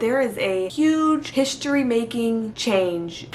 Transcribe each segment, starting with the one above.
There is a huge history-making change.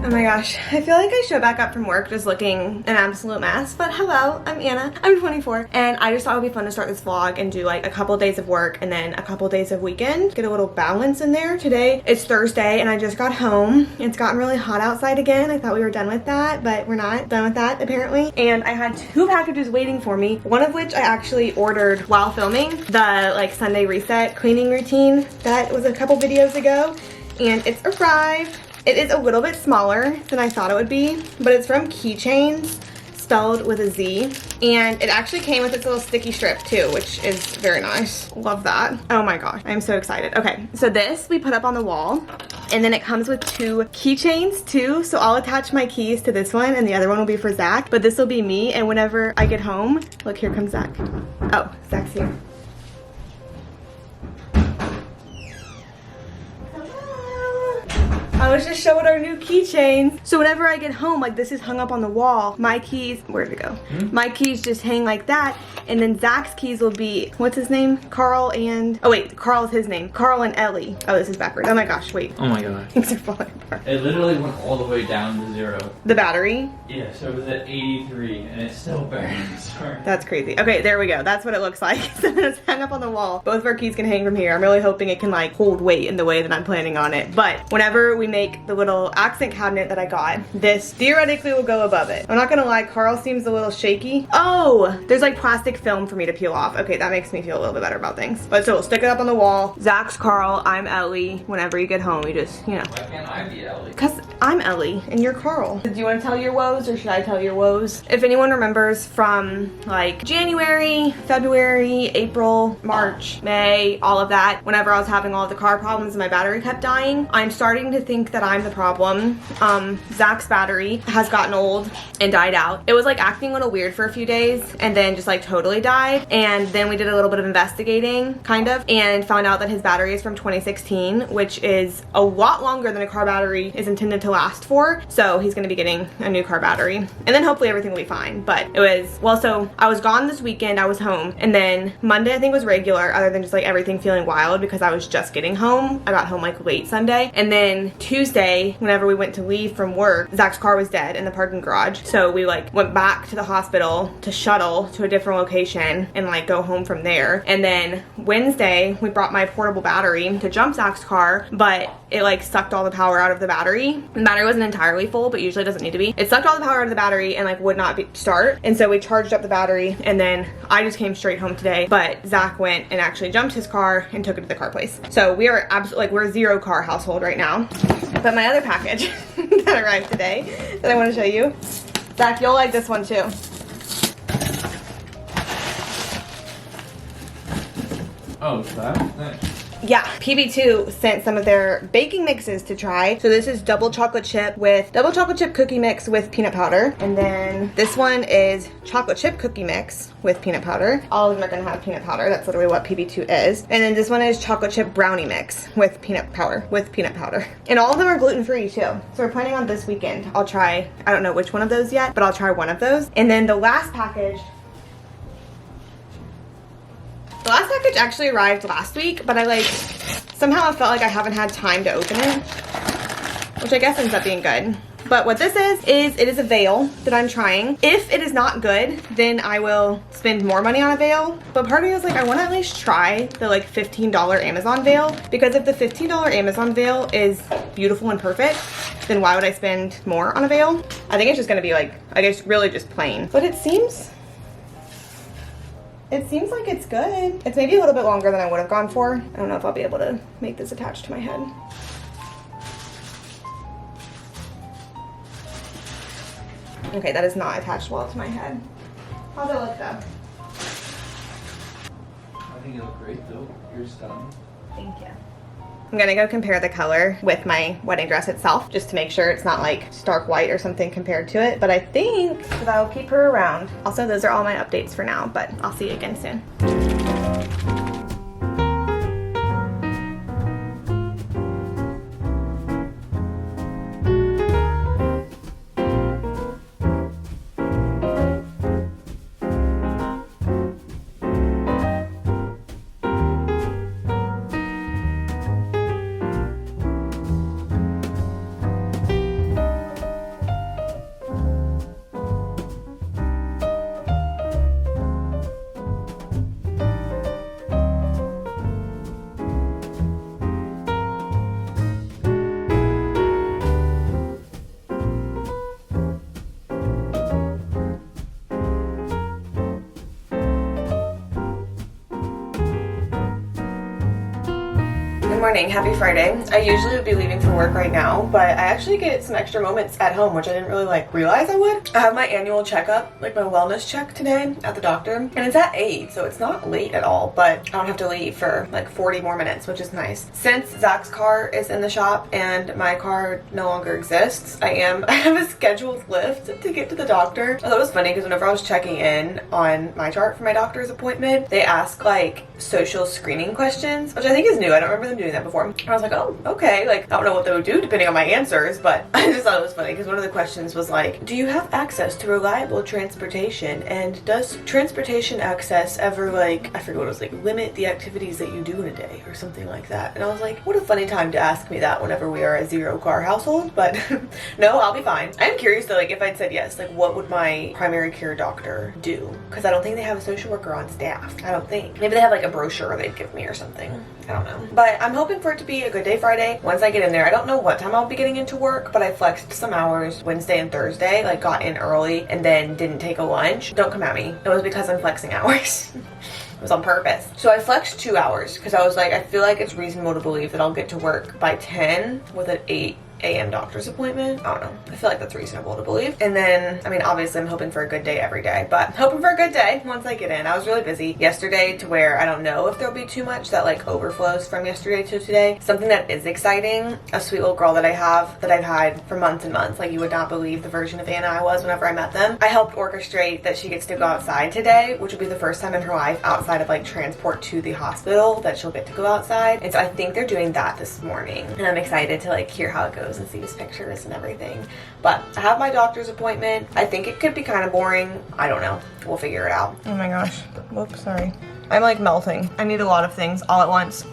Oh my gosh, I feel like I show back up from work just looking an absolute mess, but hello, I'm Anna, I'm 24, and I just thought it would be fun to start this vlog and do like a couple of days of work and then a couple of days of weekend, get a little balance in there. Today it's Thursday and I just got home. It's gotten really hot outside again. I thought we were done with that, but we're not done with that apparently. And I had 2 packages waiting for me, one of which I actually ordered while filming the like Sunday reset cleaning routine that was a couple videos ago, and it's arrived. It is a little bit smaller than I thought it would be, but it's from Keychains, spelled with a Z, and it actually came with its little sticky strip too, which is very nice. Love that. Oh my gosh, I'm so excited. Okay, so this we put up on the wall, and then it comes with 2 keychains too, so I'll attach my keys to this one and the other one will be for Zach, but this will be me, and whenever I get home, look, here comes Zach. Oh, Zach's here. I was just showing our new keychains. So whenever I get home, like this is hung up on the wall, my keys, where'd it go? My keys just hang like that, and then Zach's keys will be, what's his name? Carl and, oh wait, Carl's his name. Carl and Ellie. Oh, this is backwards. Oh my gosh, wait. Oh my god. Things are falling apart. It literally went all the way down to 0. The battery? Yeah, so it was at 83 and it still burns. Sorry. That's crazy. Okay, there we go. That's what it looks like. So it's hung up on the wall. Both of our keys can hang from here. I'm really hoping it can like hold weight in the way that I'm planning on it. But whenever we make the little accent cabinet that I got, this theoretically will go above it. I'm not gonna lie, Carl seems a little shaky. Oh, there's like plastic film for me to peel off. Okay, that makes me feel a little bit better about things. But so we'll stick it up on the wall. Zach's Carl, I'm Ellie. Whenever you get home, you just, you know. Why can't I be Ellie? Because I'm Ellie and you're Carl. Do you want to tell your woes or should I tell your woes? If anyone remembers from like January, February, April, March, May, all of that, whenever I was having all of the car problems and my battery kept dying, I'm starting to think that I'm the problem. Zach's battery has gotten old and died out. It was like acting a little weird for a few days and then just like totally died. And then we did a little bit of investigating, kind of, and found out that his battery is from 2016, which is a lot longer than a car battery is intended to last for. So he's gonna be getting a new car battery and then hopefully everything will be fine. But it was, well, so I was gone this weekend, I was home, and then Monday I think was regular other than just like everything feeling wild because I was just getting home. I got home like late Sunday, and then Tuesday, whenever we went to leave from work, Zach's car was dead in the parking garage. So we like went back to the hospital to shuttle to a different location and like go home from there. And then Wednesday, we brought my portable battery to jump Zach's car, but it like sucked all the power out of the battery. The battery wasn't entirely full, but usually doesn't need to be. It sucked all the power out of the battery and like would not start. And so we charged up the battery, and then I just came straight home today, but Zach went and actually jumped his car and took it to the car place. So we are absolutely, like, we're a 0 car household right now. But my other package that arrived today that I want to show you, Zach, you'll like this one too. Oh, so that's nice. Yeah, PB2 sent some of their baking mixes to try. So this is double chocolate chip cookie mix with peanut powder. And then this one is chocolate chip cookie mix with peanut powder. All of them are gonna have peanut powder. That's literally what PB2 is. And then this one is chocolate chip brownie mix with peanut powder. And all of them are gluten-free too. So we're planning on this weekend. I'll try, I don't know which one of those yet, but I'll try one of those. And then the last package actually arrived last week, but I like, somehow I felt like I haven't had time to open it, which I guess ends up being good. But what this is it is a veil that I'm trying. If it is not good, then I will spend more money on a veil. But part of me was like, I want to at least try the like $15 Amazon veil, because if the $15 Amazon veil is beautiful and perfect, then why would I spend more on a veil? I think it's just gonna be like, I guess really just plain. But it seems like it's good. It's maybe a little bit longer than I would have gone for. I don't know if I'll be able to make this attach to my head. Okay, that is not attached well to my head. How's it look though? I think you look great though. You're stunning. Thank you. I'm gonna go compare the color with my wedding dress itself just to make sure it's not like stark white or something compared to it. But I think that I'll keep her around. Also, those are all my updates for now, but I'll see you again soon. Good morning, happy Friday. I usually would be leaving for work right now, but I actually get some extra moments at home, which I didn't really realize I would. I have my annual checkup, my wellness check today at the doctor, and it's at 8, so it's not late at all, but I don't have to leave for 40 more minutes, which is nice. Since Zach's car is in the shop and my car no longer exists, I have a scheduled lift to get to the doctor. I thought it was funny because whenever I was checking in on my chart for my doctor's appointment, they ask social screening questions, which I think is new. I don't remember them doing that before. And I was like, oh, okay. I don't know what they would do depending on my answers, but I just thought it was funny because one of the questions was do you have access to reliable transportation? And does transportation access ever I forget what it was, limit the activities that you do in a day or something like that? And I was like, what a funny time to ask me that whenever we are a 0-car household, but no, I'll be fine. I'm curious though, if I'd said yes, what would my primary care doctor do? Because I don't think they have a social worker on staff. I don't think. Maybe they have a brochure they'd give me or something. I don't know. But I'm hoping for it to be a good day Friday. Once I get in there, I don't know what time I'll be getting into work, but I flexed some hours Wednesday and Thursday, got in early and then didn't take a lunch. Don't come at me. It was because I'm flexing hours. It was on purpose. So I flexed 2 hours because I was I feel like it's reasonable to believe that I'll get to work by 10 with an 8 a.m. doctor's appointment. I don't know. I feel like that's reasonable to believe. And then, obviously I'm hoping for a good day every day, but hoping for a good day once I get in. I was really busy yesterday to where I don't know if there'll be too much that overflows from yesterday to today. Something that is exciting, a sweet little girl that I have that I've had for months and months. You would not believe the version of Anna I was whenever I met them. I helped orchestrate that she gets to go outside today, which will be the first time in her life outside of transport to the hospital that she'll get to go outside. And so I think they're doing that this morning. And I'm excited to hear how it goes and see his pictures and everything. But I have my doctor's appointment. I think it could be kind of boring. I don't know. We'll figure it out. Oh my gosh. Whoops, sorry. I'm melting. I need a lot of things all at once.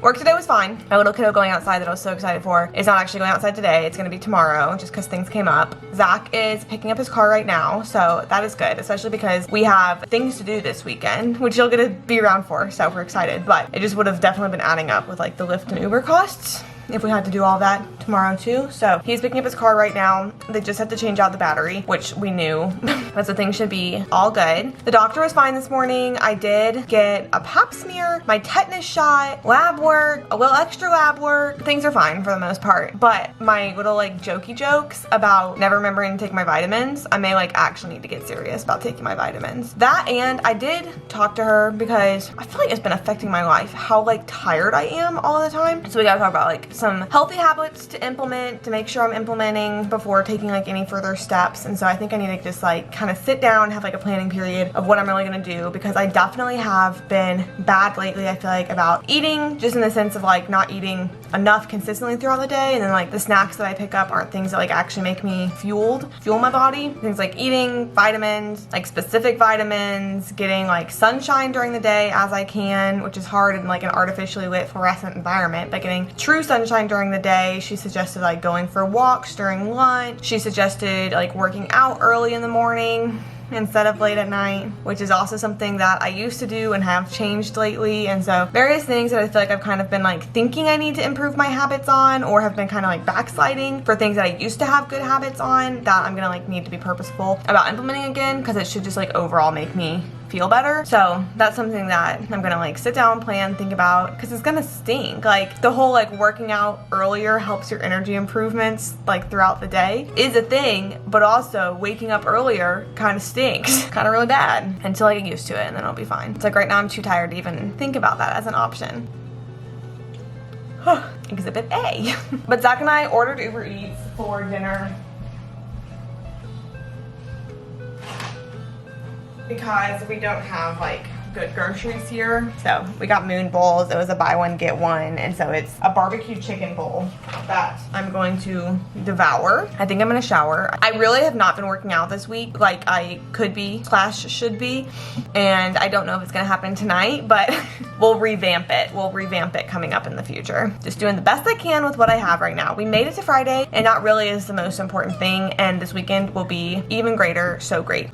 Work today was fine. My little kiddo going outside that I was so excited for is not actually going outside today. It's gonna be tomorrow just because things came up. Zach is picking up his car right now, so that is good, especially because we have things to do this weekend, which you'll get to be around for, so we're excited. But it just would have definitely been adding up with the Lyft and Uber costs if we had to do all that tomorrow too. So he's picking up his car right now. They just had to change out the battery, which we knew, but the thing should be all good. The doctor was fine this morning. I did get a pap smear, my tetanus shot, lab work, a little extra lab work. Things are fine for the most part, but my little jokey jokes about never remembering to take my vitamins, I may actually need to get serious about taking my vitamins. That, and I did talk to her because I feel it's been affecting my life how tired I am all the time. So we gotta talk about some healthy habits to implement, to make sure I'm implementing before taking any further steps. And so I think I need to just kind of sit down, have a planning period of what I'm really gonna do, because I definitely have been bad lately, I feel about eating, just in the sense of not eating enough consistently throughout the day, and then the snacks that I pick up aren't things that actually make me fuel my body. Things eating vitamins, specific vitamins, getting sunshine during the day as I can, which is hard in an artificially lit fluorescent environment, but getting true sunshine during the day. She suggested going for walks during lunch. She suggested working out early in the morning instead of late at night, which is also something that I used to do and have changed lately. And so various things that I feel I've kind of been thinking I need to improve my habits on, or have been kind of backsliding for things that I used to have good habits on, that I'm gonna need to be purposeful about implementing again, because it should just overall make me feel better. So that's something that I'm gonna sit down, plan, think about, because it's gonna stink. The whole working out earlier helps your energy improvements throughout the day is a thing, but also waking up earlier kind of stinks. Kind of really bad until I get used to it, and then I'll be fine. It's right now I'm too tired to even think about that as an option. Exhibit A. But Zach and I ordered Uber Eats for dinner because we don't have like good groceries here. So we got moon bowls. It was a buy one get one, and so it's a barbecue chicken bowl that I'm going to devour. I think I'm gonna shower. I really have not been working out this week like I could be / should be, and I don't know if it's gonna happen tonight, but we'll revamp it. We'll revamp it coming up in the future. Just doing the best I can with what I have right now. We made it to Friday, and that really is the most important thing, and this weekend will be even greater. So great.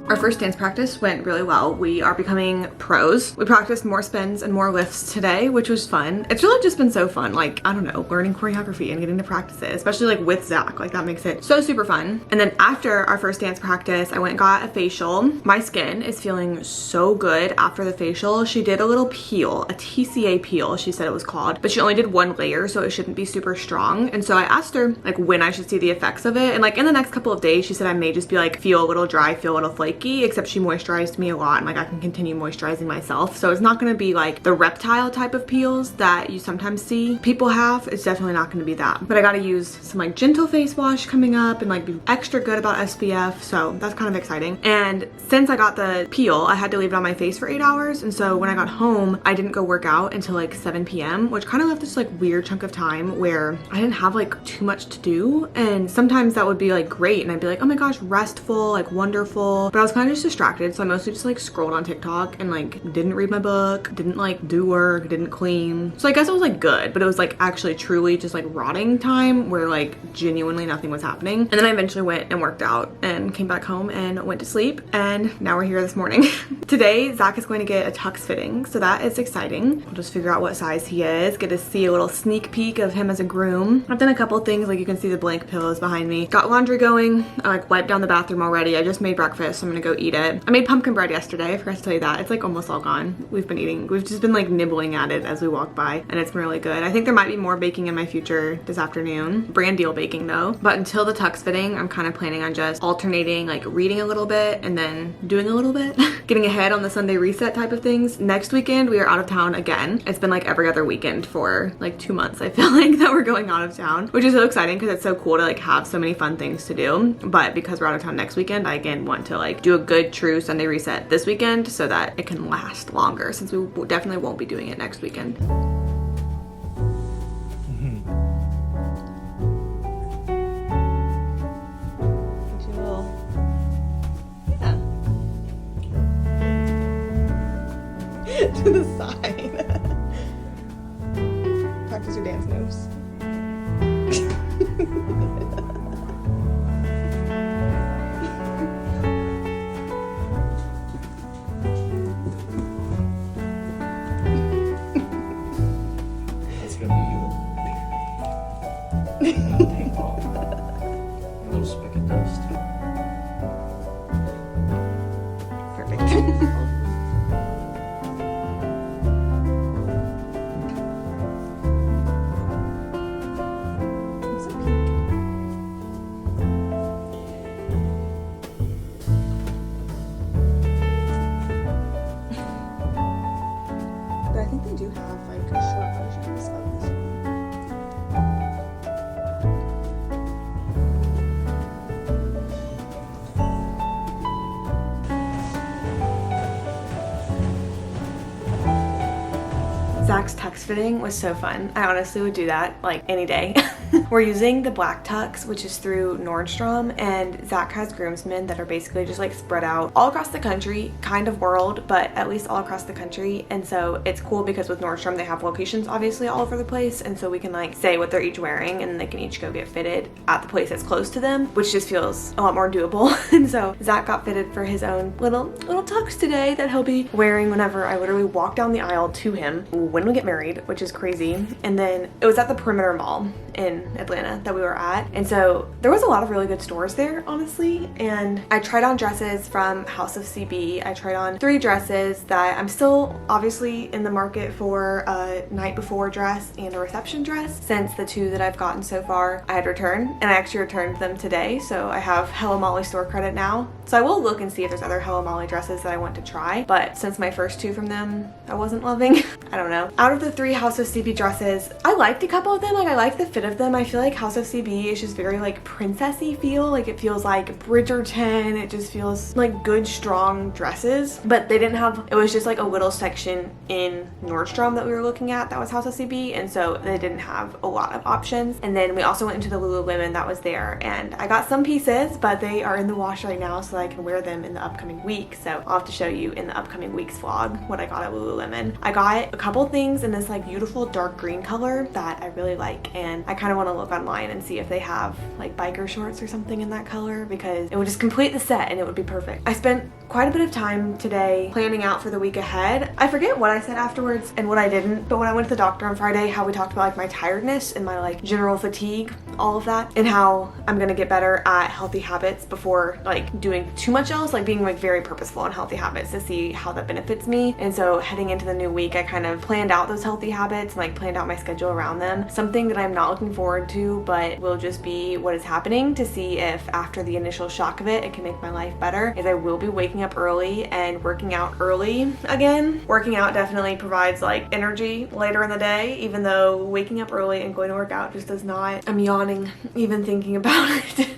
Our first dance practice went really well. We are becoming pros. We practiced more spins and more lifts today, which was fun. It's really just been so fun. Like, I don't know, learning choreography and getting to practice it, especially like with Zach. Like that makes it so super fun. And then after our first dance practice, I went and got a facial. My skin is feeling so good after the facial. She did a little peel, a TCA peel, she said it was called, but she only did one layer, so it shouldn't be super strong. And so I asked her like when I should see the effects of it. And like in the next couple of days, she said I may just be like, feel a little dry, feel a little flaky, except she moisturized me a lot and like I can continue moisturizing myself. So it's not gonna be like the reptile type of peels that you sometimes see people have. It's definitely not gonna be that. But I gotta use some like gentle face wash coming up and like be extra good about SPF. So that's kind of exciting. And since I got the peel, I had to leave it on my face for 8 hours. And so when I got home, I didn't go work out until like 7 p.m., which kind of left this like weird chunk of time where I didn't have like too much to do. And sometimes that would be like great. And I'd be like, oh my gosh, restful, like wonderful. But I was kind of just distracted, so I mostly just like scrolled on TikTok and like didn't read my book, didn't like do work, didn't clean. So I guess it was like good, but it was like actually truly just like rotting time where like genuinely nothing was happening. And then I eventually went and worked out and came back home and went to sleep, and now we're here this morning. Today Zach is going to get a tux fitting, so that is exciting. We'll just figure out what size he is, get to see a little sneak peek of him as a groom. I've done a couple things, like you can see the blank pillows behind me. Got laundry going. I like wiped down the bathroom already. I just made breakfast, so I'm gonna go eat it. I made pumpkin bread yesterday. I forgot to tell you that. It's like almost all gone. We've just been like nibbling at it as we walk by, and it's been really good. I think there might be more baking in my future this afternoon. Brand deal baking though. But until the tux fitting, I'm kind of planning on just alternating, like reading a little bit and then doing a little bit. Getting ahead on the Sunday reset type of things. Next weekend, we are out of town again. It's been like every other weekend for like 2 months, I feel like, that we're going out of town, which is so exciting because it's so cool to like have so many fun things to do. But because we're out of town next weekend, I again want to like do a good true Sunday reset this weekend so that it can last longer, since we definitely won't be doing it next weekend. To the side. Practice your dance moves. It's gonna be you. But I think they do have like short versions of this one. Zach's tux fitting was so fun. I honestly would do that like any day. We're using the black tux, which is through Nordstrom, and Zach has groomsmen that are basically just like spread out all across the country, kind of world, but at least all across the country. And so it's cool because with Nordstrom, they have locations obviously all over the place. And so we can like say what they're each wearing and they can each go get fitted at the place that's close to them, which just feels a lot more doable. And so Zach got fitted for his own little tux today that he'll be wearing whenever I literally walk down the aisle to him when we get married, which is crazy. And then it was at the Perimeter Mall in Atlanta that we were at, and so there was a lot of really good stores there, honestly. And I tried on dresses from House of CB. I tried on 3 dresses that I'm still obviously in the market for, a night before dress and a reception dress, since the 2 that I've gotten so far I had returned, and I actually returned them today, so I have Hello Molly store credit now. So I will look and see if there's other Hello Molly dresses that I want to try, but since my first 2 from them I wasn't loving, I don't know. Out of the 3 House of CB dresses, I liked a couple of them. Like, I like the fit of them. I feel like House of CB is just very like princessy feel. Like, it feels like Bridgerton. It just feels like good, strong dresses. But they didn't have, it was just like a little section in Nordstrom that we were looking at that was House of CB, and so they didn't have a lot of options. And then we also went into the Lululemon that was there, and I got some pieces, but they are in the wash right now so I can wear them in the upcoming week. So I'll have to show you in the upcoming week's vlog what I got at Lululemon. I got a couple things in this like beautiful dark green color that I really like, and I kind of want to look online and see if they have like biker shorts or something in that color, because it would just complete the set and it would be perfect. I spent quite a bit of time today planning out for the week ahead. I forget what I said afterwards and what I didn't, but when I went to the doctor on Friday, how we talked about like my tiredness and my like general fatigue, all of that, and how I'm gonna get better at healthy habits before like doing too much else, like being like very purposeful on healthy habits to see how that benefits me. And so heading into the new week, I kind of planned out those healthy habits and like planned out my schedule around them. Something that I'm not looking forward to, but will just be what is happening to see if after the initial shock of it can make my life better, is I will be waking up early and working out early again. Working out definitely provides like energy later in the day, even though waking up early and going to work out just does not, I'm yawning even thinking about it.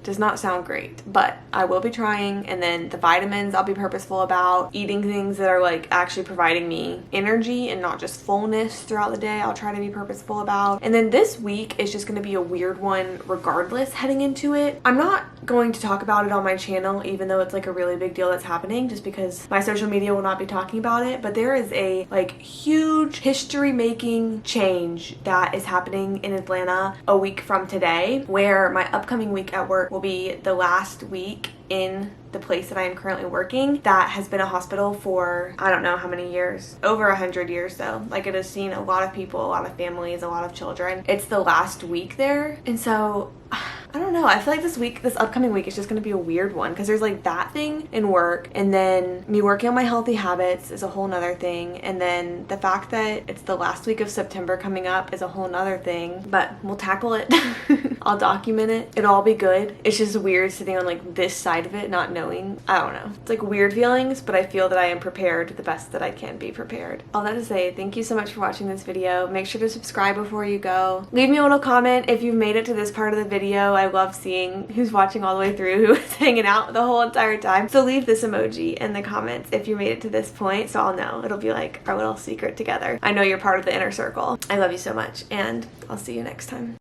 Does not sound great, but I will be trying. And then the vitamins, I'll be purposeful about eating things that are like actually providing me energy and not just fullness throughout the day. I'll try to be purposeful about. And then this week is just going to be a weird one regardless heading into it. I'm not going to talk about it on my channel, even though it's like a really big deal that's happening, just because my social media will not be talking about it. But there is a like huge history making change that is happening in Atlanta a week from today, where my upcoming week at work will be the last week in the place that I am currently working that has been a hospital for I don't know how many years, over 100 years though. Like, it has seen a lot of people, a lot of families, a lot of children. It's the last week there, and so I don't know. I feel like this upcoming week is just going to be a weird one, because there's like that thing in work, and then me working on my healthy habits is a whole nother thing, and then the fact that it's the last week of September coming up is a whole nother thing, but we'll tackle it. I'll document it. It'll all be good. It's just weird sitting on like this side of it, not knowing. I don't know. It's like weird feelings, but I feel that I am prepared the best that I can be prepared. All that to say, thank you so much for watching this video. Make sure to subscribe before you go. Leave me a little comment if you've made it to this part of the video. I love seeing who's watching all the way through, who is hanging out the whole entire time. So leave this emoji in the comments if you made it to this point, so I'll know. It'll be like our little secret together. I know you're part of the inner circle. I love you so much, and I'll see you next time.